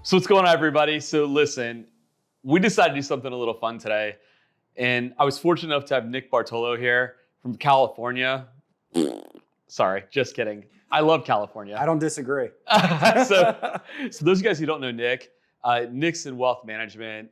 So what's going on, everybody? So listen, we decided to do something a little fun today. And I was fortunate enough to have Nick Bartolo here from California. Sorry, just kidding. I love California. I don't disagree. so those of you guys who don't know Nick, Nick's in wealth management,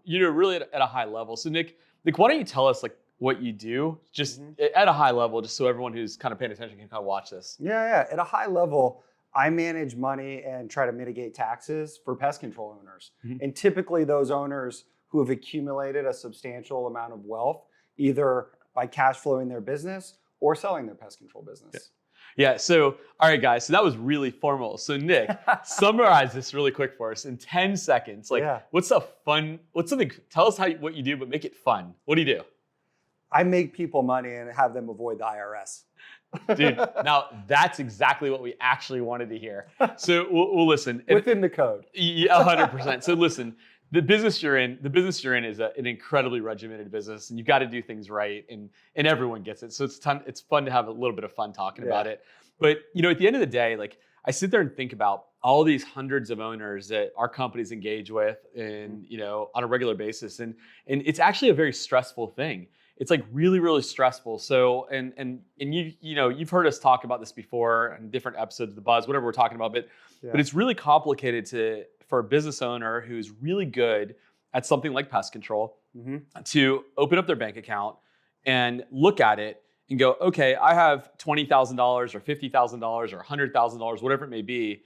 really at a high level. So Nick, why don't you tell us like what you do, just at a high level, just so everyone who's kind of paying attention can kind of watch this. Yeah. At a high level, I manage money and try to mitigate taxes for pest control owners. And typically those owners who have accumulated a substantial amount of wealth, either by cash flowing their business or selling their pest control business. Yeah. So, all right, guys. So that was really formal. So Nick, summarize this really quick for us in 10 seconds. Tell us what you do, but make it fun. What do you do? I make people money and have them avoid the IRS. Dude, now that's exactly what we actually wanted to hear. So we'll listen. Within the code. Yeah, 100%. So listen, the business you're in is an incredibly regimented business, and you've got to do things right, and everyone gets it. So it's fun to have a little bit of fun talking about it. But at the end of the day, like I sit there and think about all these hundreds of owners that our companies engage with, and on a regular basis, and it's actually a very stressful thing. It's like really, really stressful. So, and you've heard us talk about this before in different episodes of The Buzz, whatever we're talking about, but it's really complicated for a business owner who's really good at something like pest control to open up their bank account and look at it and go, okay, I have $20,000 or $50,000 or $100,000, whatever it may be,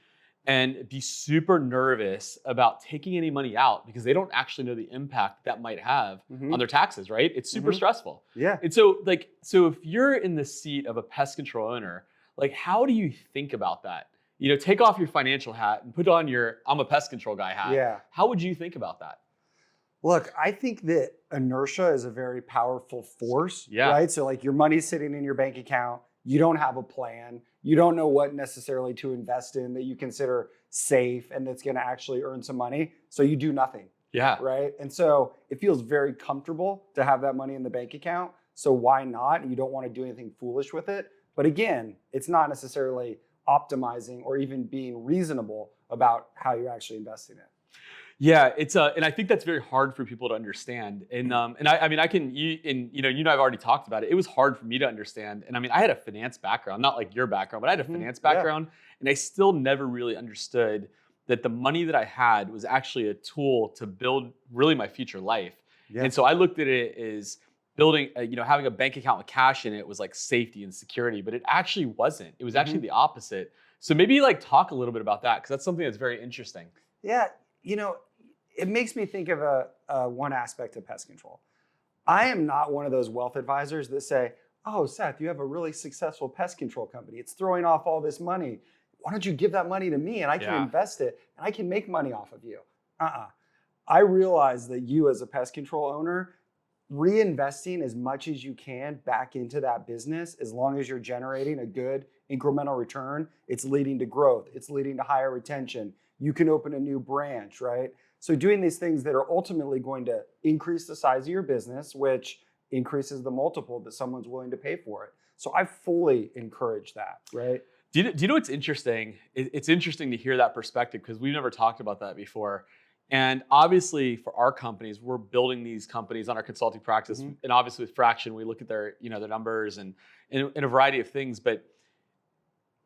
and be super nervous about taking any money out because they don't actually know the impact that might have on their taxes, right? It's super stressful. Yeah. And so if you're in the seat of a pest control owner, like how do you think about that? Take off your financial hat and put on your I'm a pest control guy hat. Yeah. How would you think about that? Look, I think that inertia is a very powerful force, right? So like your money's sitting in your bank account, you don't have a plan, you don't know what necessarily to invest in that you consider safe and that's going to actually earn some money. So you do nothing. Yeah. Right. And so it feels very comfortable to have that money in the bank account. So why not? You don't want to do anything foolish with it. But again, it's not necessarily optimizing or even being reasonable about how you're actually investing it. Yeah, and I think that's very hard for people to understand. And you and I have already talked about it. It was hard for me to understand. And I had a finance background, not like your background, but I had a finance background, and I still never really understood that the money that I had was actually a tool to build really my future life. Yeah. And so I looked at it as building, having a bank account with cash in it was like safety and security, but it actually wasn't. It was actually the opposite. So maybe talk a little bit about that, because that's something that's very interesting. Yeah. It makes me think of one aspect of pest control. I am not one of those wealth advisors that say, oh, Seth, you have a really successful pest control company. It's throwing off all this money. Why don't you give that money to me and I can invest it and I can make money off of you? I realize that you as a pest control owner, reinvesting as much as you can back into that business, as long as you're generating a good incremental return, it's leading to growth. It's leading to higher retention. You can open a new branch, right? So doing these things that are ultimately going to increase the size of your business, which increases the multiple that someone's willing to pay for it. So I fully encourage that, right? Do you know what's interesting? It's interesting to hear that perspective, because we've never talked about that before. And obviously for our companies, we're building these companies on our consulting practice. And obviously with Fraction, we look at their numbers and a variety of things. But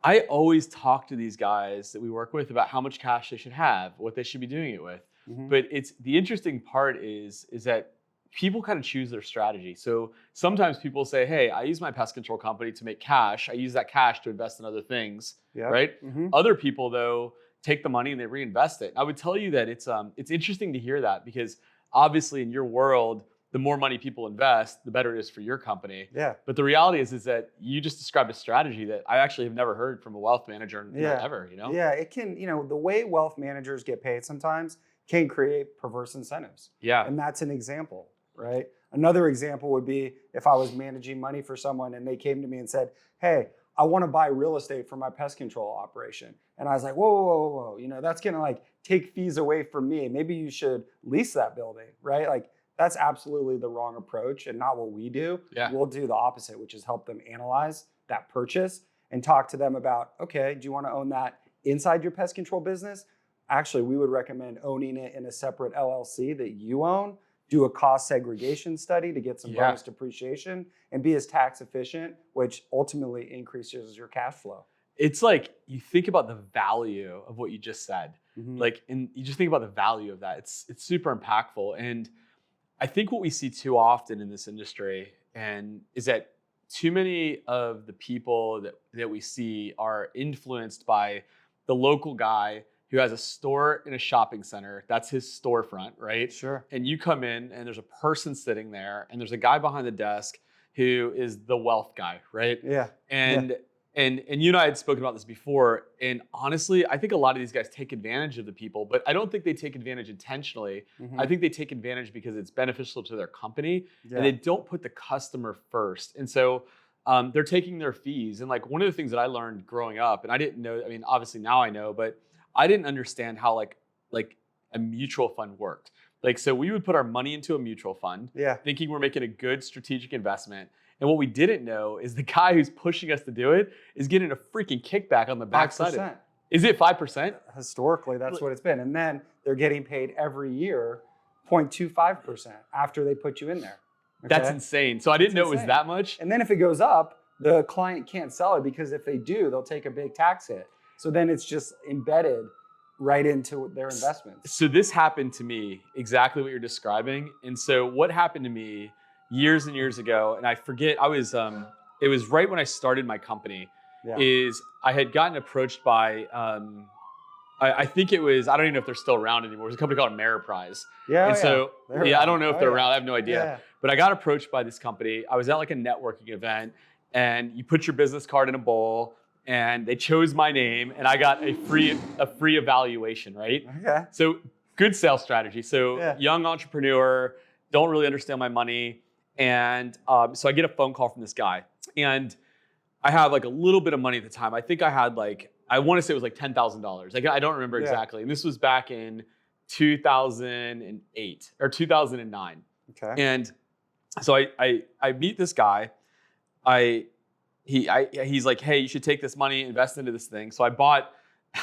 I always talk to these guys that we work with about how much cash they should have, what they should be doing it with. But it's the interesting part is that people kind of choose their strategy. So sometimes people say, hey, I use my pest control company to make cash. I use that cash to invest in other things, right? Other people, though, take the money and they reinvest it. I would tell you that it's interesting to hear that, because obviously in your world, the more money people invest, the better it is for your company. Yeah. But the reality is that you just described a strategy that I actually have never heard from a wealth manager ever, Yeah, it can, the way wealth managers get paid sometimes can create perverse incentives. Yeah. And that's an example, right? Another example would be if I was managing money for someone and they came to me and said, hey, I want to buy real estate for my pest control operation. And I was like, whoa. That's going to take fees away from me. Maybe you should lease that building, right? That's absolutely the wrong approach and not what we do. Yeah. We'll do the opposite, which is help them analyze that purchase and talk to them about, okay, do you want to own that inside your pest control business? actually, we would recommend owning it in a separate LLC that you own, do a cost segregation study to get some bonus depreciation, and be as tax efficient, which ultimately increases your cash flow. It's like you think about the value of what you just said. Mhm. Like, and you just think about the value of that. It's super impactful. And I think what we see too often in this industry and is that too many of the people that we see are influenced by the local guy who has a store in a shopping center. That's his storefront, right? Sure. And you come in and there's a person sitting there and there's a guy behind the desk who is the wealth guy, right? Yeah. And and you and I had spoken about this before. And honestly, I think a lot of these guys take advantage of the people, but I don't think they take advantage intentionally. I think they take advantage because it's beneficial to their company and they don't put the customer first. And so they're taking their fees. And like one of the things that I learned growing up, and I didn't know, I mean, obviously now I know, but I didn't understand how like a mutual fund worked. Like, so we would put our money into a mutual fund, thinking we're making a good strategic investment. And what we didn't know is the guy who's pushing us to do it is getting a freaking kickback on the backside of it. Is it 5%? Historically, that's what it's been. And then they're getting paid every year 0.25% after they put you in there. Okay? That's insane. So I didn't know it was that much. And then if it goes up, the client can't sell it because if they do, they'll take a big tax hit. So then it's just embedded right into their investments. So this happened to me, exactly what you're describing. And so what happened to me years and years ago, and I forget, it was right when I started my company, is I had gotten approached by, I think it was, I don't even know if they're still around anymore. It was a company called Ameriprise. I don't know if they're around. I have no idea. But I got approached by this company. I was at like a networking event and you put your business card in a bowl and they chose my name and I got a free evaluation, right? Okay. So good sales strategy. So young entrepreneur, don't really understand my money. And so I get a phone call from this guy and I have like a little bit of money at the time. I think I had like, I want to say it was like $10,000. Like, I don't remember exactly. And this was back in 2008 or 2009. Okay. And so I meet this guy. He's like, hey, you should take this money, invest into this thing. So I bought,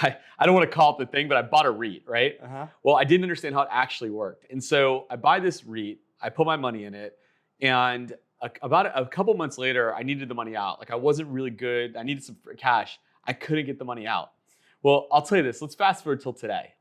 I don't want to call it the thing, but I bought a REIT, right? Well, I didn't understand how it actually worked. And so I buy this REIT, I put my money in it, and about a couple months later, I needed the money out. Like I wasn't really good. I needed some cash. I couldn't get the money out. Well, I'll tell you this. Let's fast forward till today.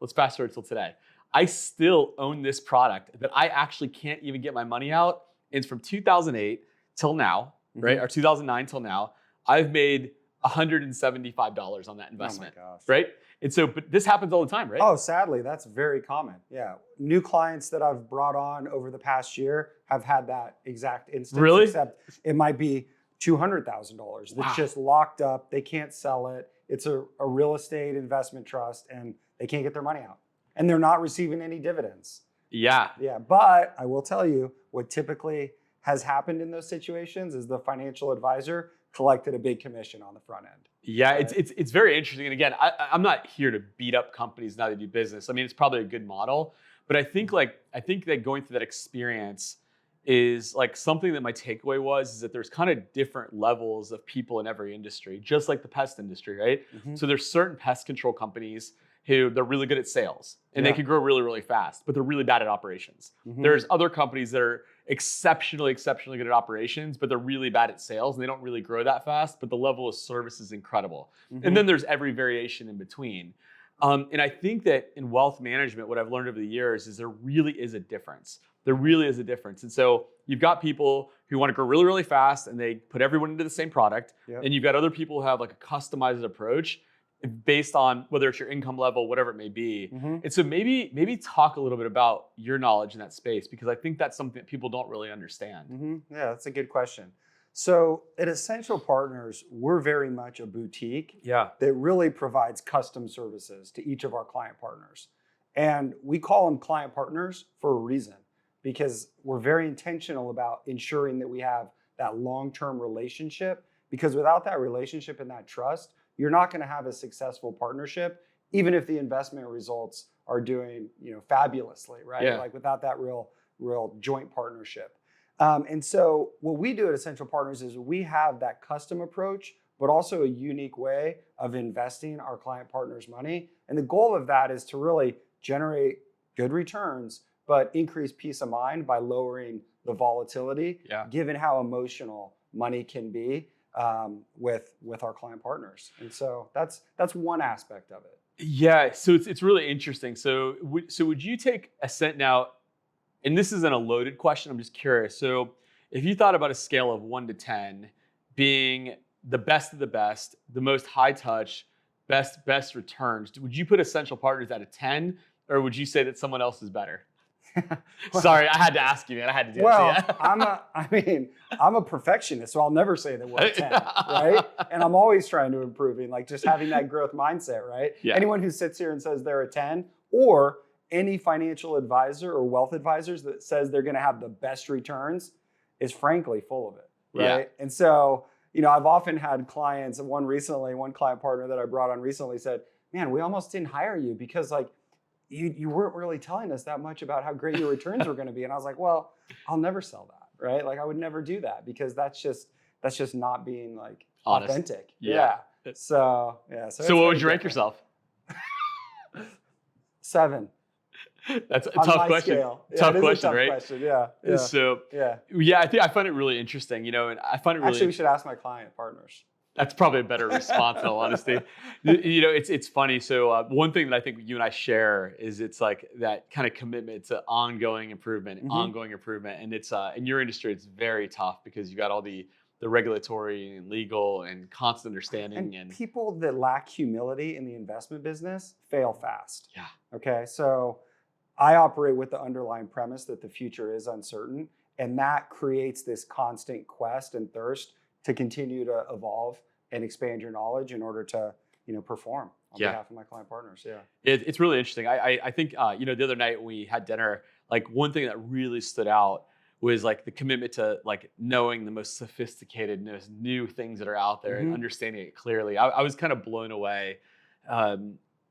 I still own this product that I actually can't even get my money out. It's from 2008 till now, right? Or 2009 till now. I've made $175 on that investment, right? And so, but this happens all the time, right? Oh, sadly, that's very common. Yeah. New clients that I've brought on over the past year have had that exact instance. Really? Except it might be $200,000 that's just locked up. They can't sell it. It's a real estate investment trust and they can't get their money out. And they're not receiving any dividends. Yeah. Yeah. But I will tell you what typically has happened in those situations is the financial advisor collected a big commission on the front end. Yeah, right? It's very interesting. And again, I'm not here to beat up companies now that do business. I mean, it's probably a good model, but I think that going through that experience is like something that my takeaway was is that there's kind of different levels of people in every industry, just like the pest industry, right? So there's certain pest control companies who they're really good at sales and they can grow really, really fast, but they're really bad at operations. There's other companies that are exceptionally good at operations, but they're really bad at sales and they don't really grow that fast, but the level of service is incredible. And then there's every variation in between. And I think that in wealth management, what I've learned over the years is there really is a difference. And so you've got people who want to grow really, really fast and they put everyone into the same product. And you've got other people who have like a customized approach based on whether it's your income level, whatever it may be. And so maybe talk a little bit about your knowledge in that space, because I think that's something that people don't really understand. Yeah, that's a good question. So at Essential Partners, we're very much a boutique that really provides custom services to each of our client partners. And we call them client partners for a reason, because we're very intentional about ensuring that we have that long-term relationship, because without that relationship and that trust, you're not going to have a successful partnership, even if the investment results are doing, fabulously, right? Like without that real joint partnership. And so what we do at Essential Partners is we have that custom approach but also a unique way of investing our client partners' money. And the goal of that is to really generate good returns, but increase peace of mind by lowering the volatility, given how emotional money can be with our client partners. And so that's one aspect of it. Yeah, so it's really interesting. So would you take Ascent now? And this isn't a loaded question. I'm just curious. So if you thought about a scale of 1 to 10 being the best of the best, the most high touch, best returns, would you put Essential Partners at a 10, or would you say that someone else is better? Well, sorry, I had to ask you, man. I had to do it. I'm a perfectionist, so I'll never say that we're a 10, right? And I'm always trying to improving, like just having that growth mindset, right? Yeah. Anyone who sits here and says they're a 10, or any financial advisor or wealth advisors that says they're going to have the best returns is frankly full of it, right? Yeah. And so, I've often had clients, and one client partner that I brought on recently said, man, we almost didn't hire you because like you weren't really telling us that much about how great your returns were going to be. And I was like, well, I'll never sell that, right? Like I would never do that because that's just not being like honest. Authentic. Yeah. So what would you rank yourself? 7. That's a tough question. Tough question, right? Question. Yeah. So I find it really interesting, and I find it really. Actually, we should ask my client partners. That's probably a better response, in all honesty. It's funny. So one thing that I think you and I share is it's like that kind of commitment to ongoing improvement, and it's in your industry it's very tough because you got all the regulatory and legal and constant understanding and people that lack humility in the investment business fail fast. Yeah. Okay, so I operate with the underlying premise that the future is uncertain, and that creates this constant quest and thirst to continue to evolve and expand your knowledge in order to, perform on behalf of my client partners. Yeah. It's really interesting. I think, the other night when we had dinner, like one thing that really stood out was like the commitment to like knowing the most sophisticated, most new things that are out there and understanding it clearly. I was kind of blown away.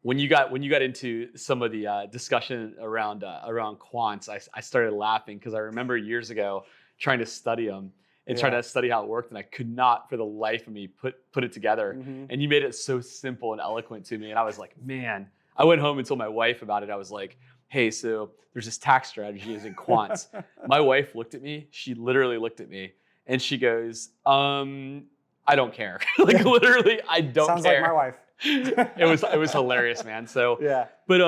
When you got into some of the discussion around quants, I started laughing because I remember years ago trying to study them and trying to study how it worked, and I could not for the life of me put it together. And you made it so simple and eloquent to me, and I was like, man. I went home and told my wife about it. I was like, hey, so there's this tax strategy is in quants. My wife looked at me. She literally looked at me, and she goes, I don't care. Like literally, I don't Sounds care. Sounds like my wife. It was hilarious, man. So yeah, but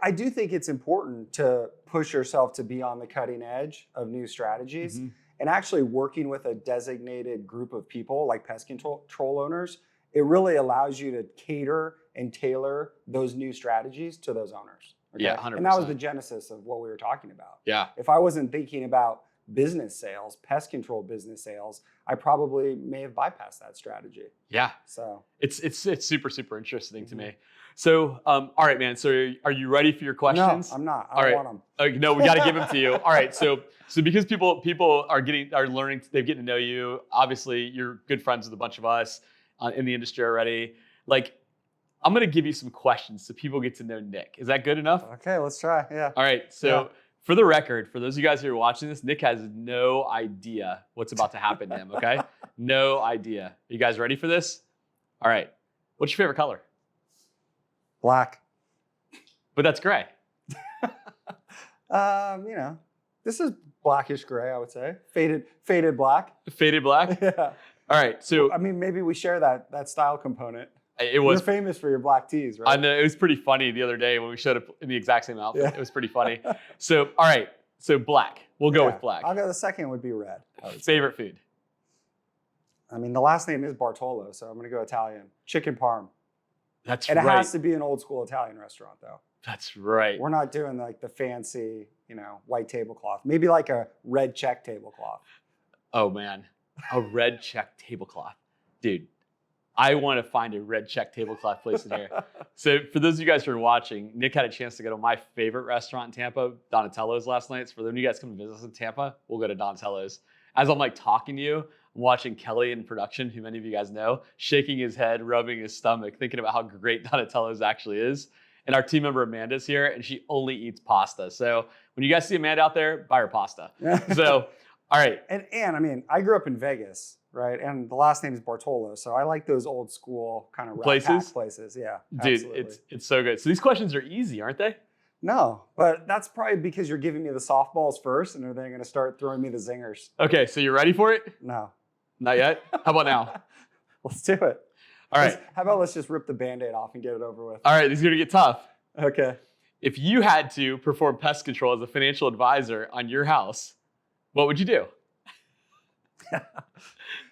I do think it's important to push yourself to be on the cutting edge of new strategies, and actually working with a designated group of people like pest control owners. It really allows you to cater and tailor those new strategies to those owners. Okay? Yeah, 100%. And that was the genesis of what we were talking about. Yeah. If I wasn't thinking about business sales, pest control business sales, I probably may have bypassed that strategy. Yeah. So it's super, super interesting to me. So, all right, man. So are you ready for your questions? No, I'm not. I don't want them. No, we got to give them to you. All right. So because people are learning, they're getting to know you. Obviously, you're good friends with a bunch of us in the industry already. Like, I'm going to give you some questions so people get to know Nick. Is that good enough? Okay, let's try. Yeah. All right. So for the record, for those of you guys who are watching this, Nick has no idea what's about to happen to him. Okay. No idea. Are you guys ready for this? All right. What's your favorite color? Black. But that's gray. This is blackish gray, I would say. Faded black. Faded black? Yeah. All right. So I mean, maybe we share that style component. You're famous for your black tees, right? I know. It was pretty funny the other day when we showed up in the exact same outfit. Yeah. It was pretty funny. So, all right. So black. We'll go with black. I'll go. The second would be red. Favorite food? I mean, the last name is Bartolo, so I'm going to go Italian. Chicken parm. That's right. And it has to be an old school Italian restaurant, though. That's right. We're not doing like the fancy, white tablecloth. Maybe like a red check tablecloth. Oh, man. A red check tablecloth. Dude, I want to find a red check tablecloth place in here. So for those of you guys who are watching, Nick had a chance to go to my favorite restaurant in Tampa, Donatello's last night. So for them, you guys come visit us in Tampa, we'll go to Donatello's. As I'm like talking to you, I'm watching Kelly in production, who many of you guys know, shaking his head, rubbing his stomach, thinking about how great Donatello's actually is. And our team member Amanda's here, and she only eats pasta. So when you guys see Amanda out there, buy her pasta. So, all right. And I mean, I grew up in Vegas. right? And the last name is Bartolo. So I like those old school kind of places. Yeah, Dude, absolutely. it's so good. So these questions are easy, aren't they? No, but that's probably because you're giving me the softballs first, and then they're going to start throwing me the zingers. Okay, so you ready for it? No. Not yet? How about now? Let's do it. All right. How about let's just rip the Band-Aid off and get it over with? All right, this is going to get tough. Okay. If you had to perform pest control as a financial advisor on your house, what would you do?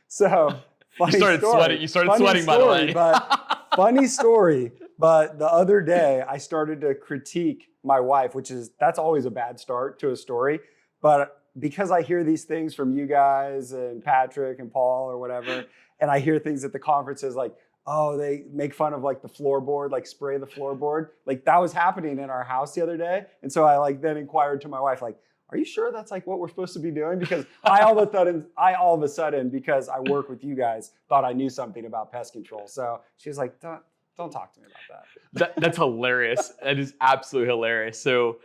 So, funny You started story. sweating. You started Funny sweating, by story, the way. But funny story. But the other day, I started to critique my wife, that's always a bad start to a story. But because I hear these things from you guys and Patrick and Paul or whatever, and I hear things at the conferences like, oh, they make fun of like the floorboard, like spray the floorboard. Like that was happening in our house the other day. And so I then inquired to my wife, like, are you sure that's like what we're supposed to be doing? Because I all of a sudden, because I work with you guys, thought I knew something about pest control. So she's like, don't talk to me about that. That's hilarious. That is absolutely hilarious. So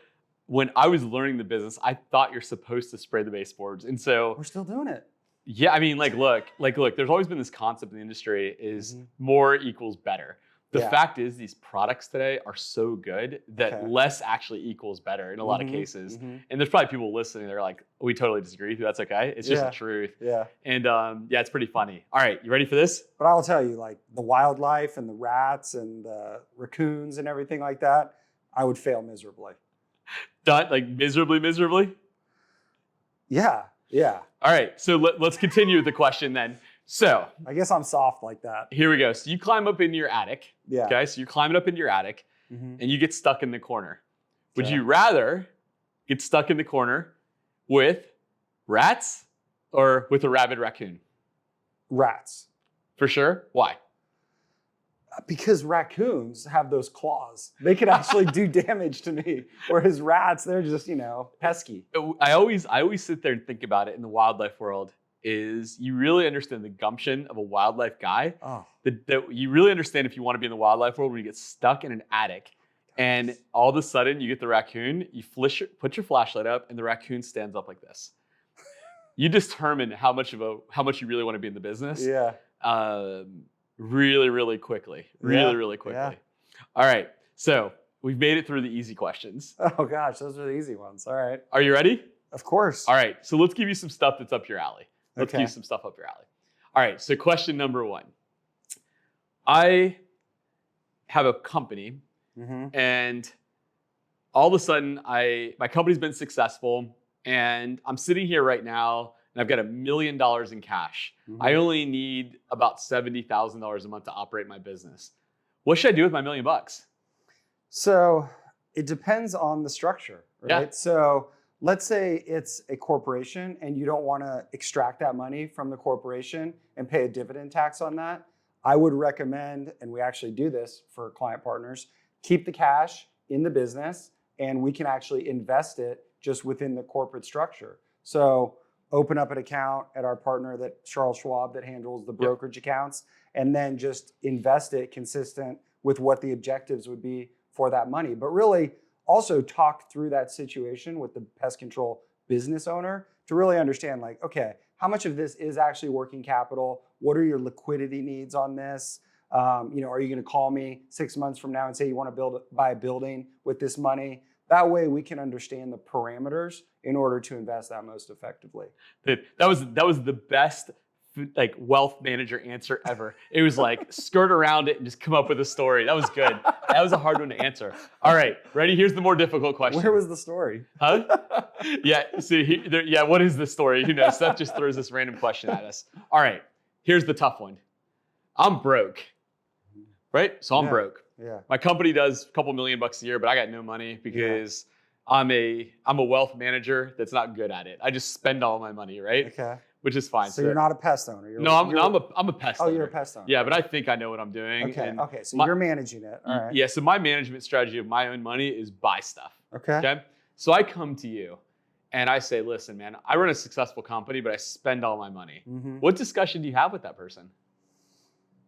when I was learning the business, I thought you're supposed to spray the baseboards. And so we're still doing it. Yeah, I mean, look, there's always been this concept in the industry is more equals better. The fact is these products today are so good that less actually equals better in a lot of cases. And there's probably people listening that are like, we totally disagree with you. That's okay. It's just the truth. Yeah. And it's pretty funny. All right, you ready for this? But I'll tell you, like the wildlife and the rats and the raccoons and everything like that, I would fail miserably. Done? Like miserably? Yeah. Yeah. All right, so let's continue with the question then. So I guess I'm soft like that. Here we go. So you climb up into your attic. Yeah. Okay, so you're climbing up into your attic and you get stuck in the corner. Would you rather get stuck in the corner with rats or with a rabid raccoon? Rats. For sure? Why? Because raccoons have those claws. They could actually do damage to me. Whereas rats, they're just, pesky. I always sit there and think about it in the wildlife world is you really understand the gumption of a wildlife guy. Oh. That you really understand if you want to be in the wildlife world when you get stuck in an attic and all of a sudden you get the raccoon, you put your flashlight up and the raccoon stands up like this. You determine how much you really want to be in the business. Yeah. Really quickly. Really quickly. Yeah. All right. So we've made it through the easy questions. Oh gosh, those are the easy ones. All right. Are you ready? Of course. All right. So let's give you some stuff that's up your alley. Let's give you some stuff up your alley. All right. So question number 1. I have a company and all of a sudden my company's been successful and I'm sitting here right now and I've got $1 million in cash. I only need about $70,000 a month to operate my business. What should I do with my $1 million? So it depends on the structure, right? Yeah. So let's say it's a corporation and you don't want to extract that money from the corporation and pay a dividend tax on that. I would recommend, and we actually do this for client partners, keep the cash in the business and we can actually invest it just within the corporate structure. So open up an account at our partner, that Charles Schwab, that handles the brokerage accounts, and then just invest it consistent with what the objectives would be for that money. But really also talk through that situation with the pest control business owner to really understand, like, okay, how much of this is actually working capital? What are your liquidity needs on this? Are you going to call me 6 months from now and say you want to buy a building with this money? That way we can understand the parameters in order to invest that most effectively. That was the best wealth manager answer ever. It was like skirt around it and just come up with a story. That was good. That was a hard one to answer. All right, ready? Here's the more difficult question. Where was the story? Huh? Yeah. See, what is the story? Who knows? Seth just throws this random question at us. All right, here's the tough one. I'm broke. Right? So I'm broke. Yeah. My company does a couple $1 million a year, but I got no money because I'm a wealth manager that's not good at it. I just spend all my money, right? Okay. Which is fine. So you're not a pest owner. I'm a pest owner. Oh, you're a pest owner. Yeah, but I think I know what I'm doing. Okay. So you're managing it. All right. Yeah. So my management strategy of my own money is buy stuff. Okay. So I come to you and I say, listen, man, I run a successful company, but I spend all my money. What discussion do you have with that person?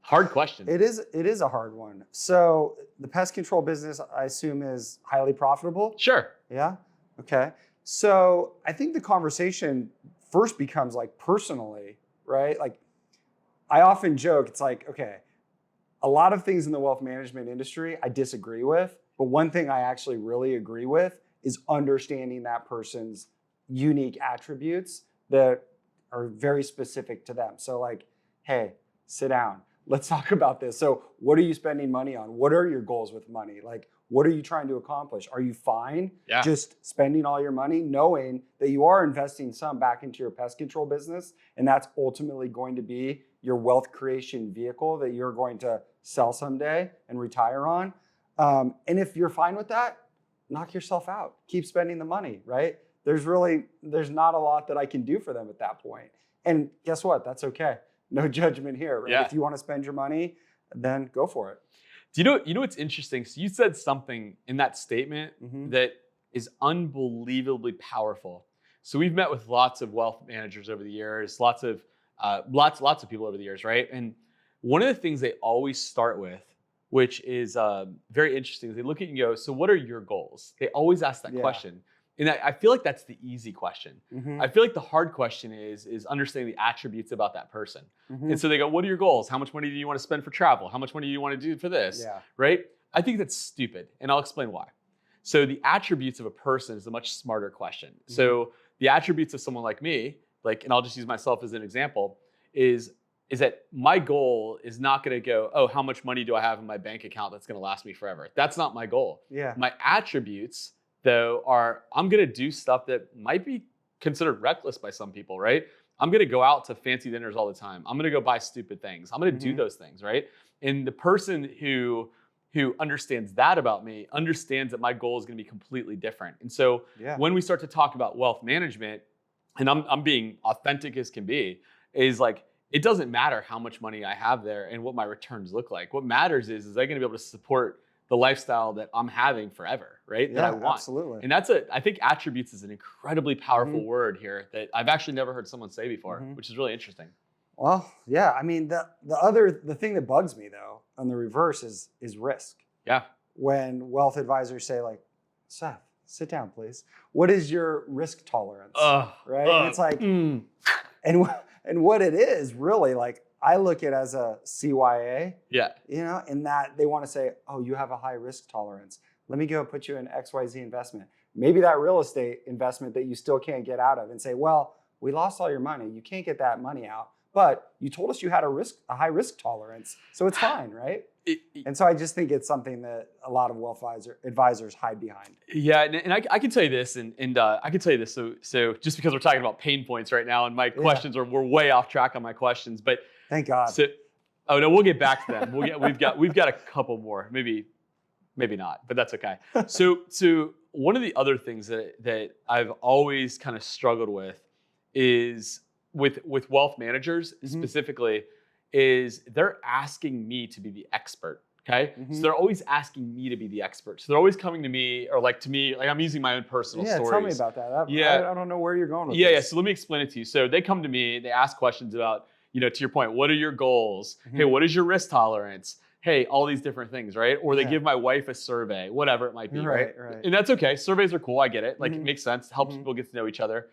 Hard question. It is a hard one. So the pest control business, I assume, is highly profitable? Sure. Yeah? Okay. So I think the conversation first becomes like personally, right? Like, I often joke, it's like, okay, a lot of things in the wealth management industry I disagree with, but one thing I actually really agree with is understanding that person's unique attributes that are very specific to them. So like, hey, sit down. Let's talk about this. So what are you spending money on? What are your goals with money? Like, what are you trying to accomplish? Are you fine just spending all your money, knowing that you are investing some back into your pest control business, and that's ultimately going to be your wealth creation vehicle that you're going to sell someday and retire on? And if you're fine with that, knock yourself out. Keep spending the money, right? There's not a lot that I can do for them at that point. And guess what? That's okay. No judgment here, right? Yeah. If you want to spend your money, then go for it. Do you know what's interesting? So you said something in that statement that is unbelievably powerful. So we've met with lots of wealth managers over the years, lots of people over the years, right? And one of the things they always start with, which is very interesting, is they look at you and go, so what are your goals? They always ask that question. And I feel like that's the easy question. I feel like the hard question is understanding the attributes about that person. And so they go, what are your goals? How much money do you want to spend for travel? How much money do you want to do for this? Right? I think that's stupid. And I'll explain why. So the attributes of a person is a much smarter question. So the attributes of someone like me, and I'll just use myself as an example, is that my goal is not going to go, oh, how much money do I have in my bank account that's going to last me forever? That's not my goal. My attributes, though, are I'm going to do stuff that might be considered reckless by some people, right? I'm going to go out to fancy dinners all the time. I'm going to go buy stupid things. I'm going to do those things, right? And the person who understands that about me understands that my goal is going to be completely different. And so when we start to talk about wealth management, and I'm being authentic as can be, is like, it doesn't matter how much money I have there and what my returns look like. What matters is I going to be able to support the lifestyle that I'm having forever, right? That I want. Absolutely. And I think attributes is an incredibly powerful word here that I've actually never heard someone say before, which is really interesting. Well, yeah. I mean, the thing that bugs me though, on the reverse is risk. Yeah. When wealth advisors say like, Seth, sit down, please. What is your risk tolerance? Right? And it's like, and what it is really, like, I look at it as a CYA, in that they want to say, oh, you have a high risk tolerance. Let me go put you in XYZ investment. Maybe that real estate investment that you still can't get out of, and say, well, we lost all your money. You can't get that money out, but you told us you had a high risk tolerance, so it's fine, right? And so I just think it's something that a lot of wealth advisors hide behind. Yeah, and I can tell you this, and I can tell you this. So just because we're talking about pain points right now, and my questions we're way off track on my questions, but thank God. So, oh no, we'll get back to them. We've got a couple more, maybe not, but that's okay. So one of the other things that I've always kind of struggled with is with wealth managers specifically, is they're asking me to be the expert. Okay. So they're always asking me to be the expert. So they're always coming to me, or like I'm using my own personal stories. Tell me about that. I don't know where you're going with this. Yeah. So let me explain it to you. So they come to me, they ask questions about, to your point, what are your goals? Hey, what is your risk tolerance? Hey, all these different things, right? Or they give my wife a survey, whatever it might be, right? And that's okay. Surveys are cool. I get it. Like, it makes sense. It helps people get to know each other.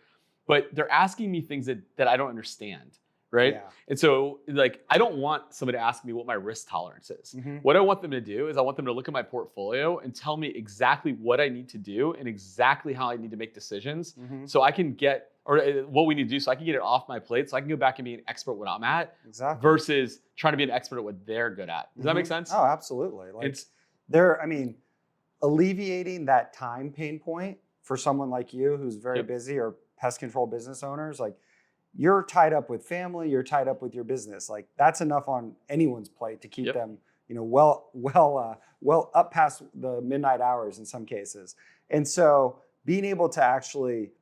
But they're asking me things that I don't understand. Right. Yeah. And so, like, I don't want somebody to ask me what my risk tolerance is. What I want them to do is I want them to look at my portfolio and tell me exactly what I need to do and exactly how I need to make decisions so I can get, or what we need to do so I can get it off my plate so I can go back and be an expert at what I'm at versus trying to be an expert at what they're good at. Does that make sense? Oh, absolutely. Like, alleviating that time pain point for someone like you who's very busy, or pest control business owners, like, you're tied up with family, you're tied up with your business. Like, that's enough on anyone's plate to keep them, well up past the midnight hours in some cases. And so being able to actually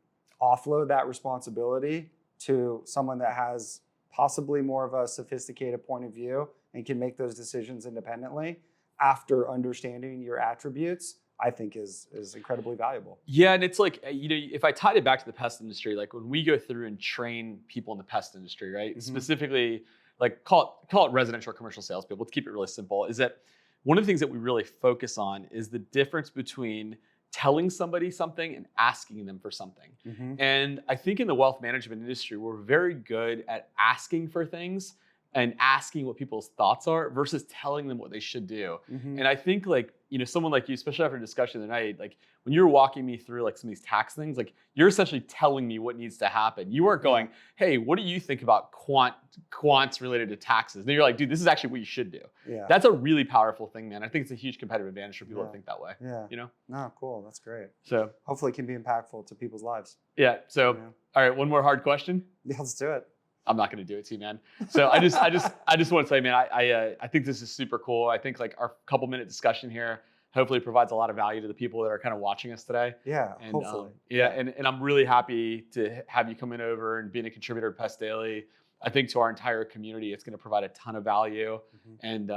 offload that responsibility to someone that has possibly more of a sophisticated point of view and can make those decisions independently after understanding your attributes, I think is incredibly valuable. Yeah, and it's like, if I tied it back to the pest industry, like when we go through and train people in the pest industry, right? Specifically, like call it residential or commercial salespeople. Let's keep it really simple. Is that one of the things that we really focus on is the difference between telling somebody something and asking them for something. And I think in the wealth management industry, we're very good at asking for things and asking what people's thoughts are versus telling them what they should do. Mhm. And I think like, someone like you, especially after a discussion the other night, like when you're walking me through like some of these tax things, like you're essentially telling me what needs to happen. You aren't going, hey, what do you think about quants related to taxes? And then you're like, dude, this is actually what you should do. Yeah. That's a really powerful thing, man. I think it's a huge competitive advantage for people to think that way. Yeah. No, cool. That's great. So hopefully it can be impactful to people's lives. yeah. So, all right, one more hard question. Yeah, let's do it. I'm not going to do it to you, man. So I just want to say, man, I think this is super cool. I think like our couple-minute discussion here hopefully provides a lot of value to the people that are kind of watching us today. Yeah, and, hopefully. And I'm really happy to have you come in over and being a contributor to Pest Daily. I think to our entire community, it's going to provide a ton of value, and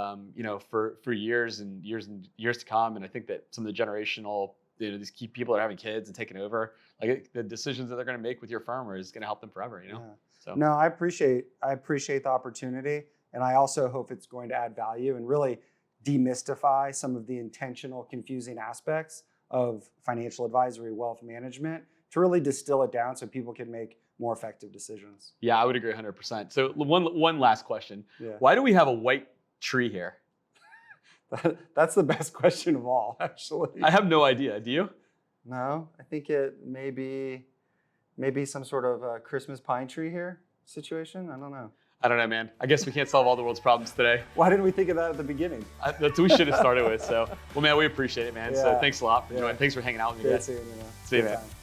for years and years to come. And I think that some of the generational, these key people that are having kids and taking over, like the decisions that they're going to make with your firm is going to help them forever. Yeah. So. No, I appreciate the opportunity, and I also hope it's going to add value and really demystify some of the intentional, confusing aspects of financial advisory, wealth management, to really distill it down so people can make more effective decisions. Yeah, I would agree 100%. So one last question. Yeah. Why do we have a white tree here? That's the best question of all, actually. I have no idea. Do you? No, I think it may be some sort of Christmas pine tree here situation. I don't know. I don't know, man. I guess we can't solve all the world's problems today. Why didn't we think of that at the beginning? That's what we should have started with. So, well, man, we appreciate it, man. Yeah. So thanks a lot for joining. Thanks for hanging out with me, Great guys. seeing you. See you, man. Time.